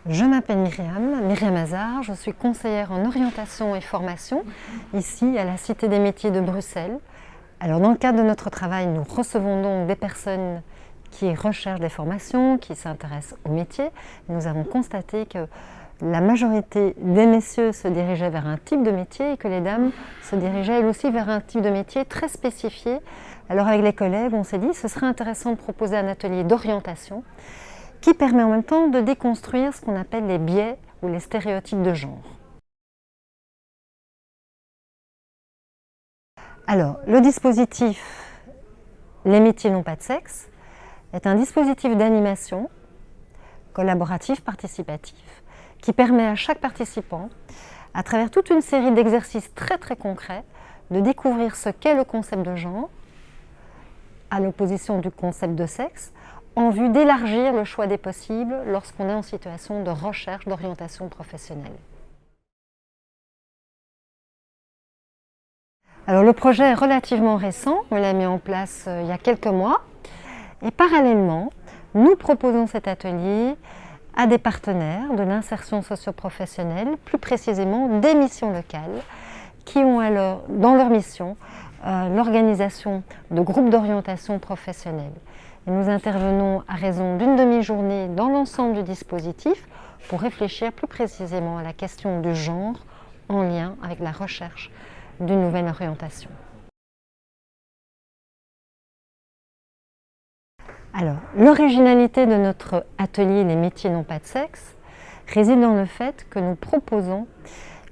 Je m'appelle Myriam Hazard, je suis conseillère en orientation et formation ici à la Cité des métiers de Bruxelles. Alors dans le cadre de notre travail, nous recevons donc des personnes qui recherchent des formations, qui s'intéressent au métier. Nous avons constaté que la majorité des messieurs se dirigeaient vers un type de métier et que les dames se dirigeaient elles aussi vers un type de métier très spécifié. Alors avec les collègues, on s'est dit que ce serait intéressant de proposer un atelier d'orientation qui permet en même temps de déconstruire ce qu'on appelle les biais ou les stéréotypes de genre. Alors, le dispositif Les métiers n'ont pas de sexe est un dispositif d'animation collaboratif, participatif, qui permet à chaque participant, à travers toute une série d'exercices très concrets, de découvrir ce qu'est le concept de genre, à l'opposition du concept de sexe, en vue d'élargir le choix des possibles lorsqu'on est en situation de recherche d'orientation professionnelle. Alors le projet est relativement récent, on l'a mis en place il y a quelques mois, et parallèlement, nous proposons cet atelier à des partenaires de l'insertion socio-professionnelle, plus précisément des missions locales, qui ont alors dans leur mission l'organisation de groupes d'orientation professionnelle. Et nous intervenons à raison d'une demi-journée dans l'ensemble du dispositif pour réfléchir plus précisément à la question du genre en lien avec la recherche d'une nouvelle orientation. Alors, l'originalité de notre atelier Les métiers n'ont pas de sexe réside dans le fait que nous proposons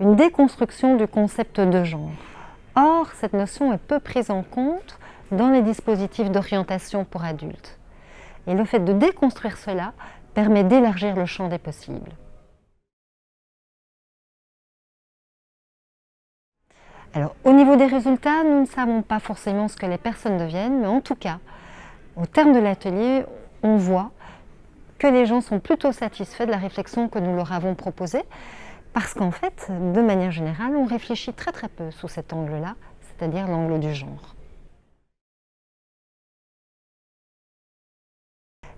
une déconstruction du concept de genre. Or, cette notion est peu prise en compte dans les dispositifs d'orientation pour adultes. Et le fait de déconstruire cela permet d'élargir le champ des possibles. Alors, au niveau des résultats, nous ne savons pas forcément ce que les personnes deviennent, mais en tout cas, au terme de l'atelier, on voit que les gens sont plutôt satisfaits de la réflexion que nous leur avons proposée, parce qu'en fait, de manière générale, on réfléchit très peu sous cet angle-là, c'est-à-dire l'angle du genre.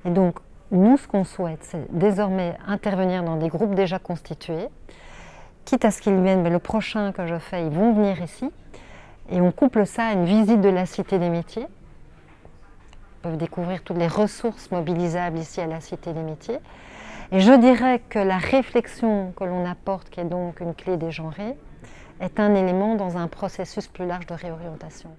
Et donc, nous, ce qu'on souhaite, c'est désormais intervenir dans des groupes déjà constitués, quitte à ce qu'ils viennent, mais le prochain que je fais, ils vont venir ici, et on couple ça à une visite de la Cité des métiers. Ils peuvent découvrir toutes les ressources mobilisables ici à la Cité des métiers. Et je dirais que la réflexion que l'on apporte, qui est donc une clé dégenrée, est un élément dans un processus plus large de réorientation.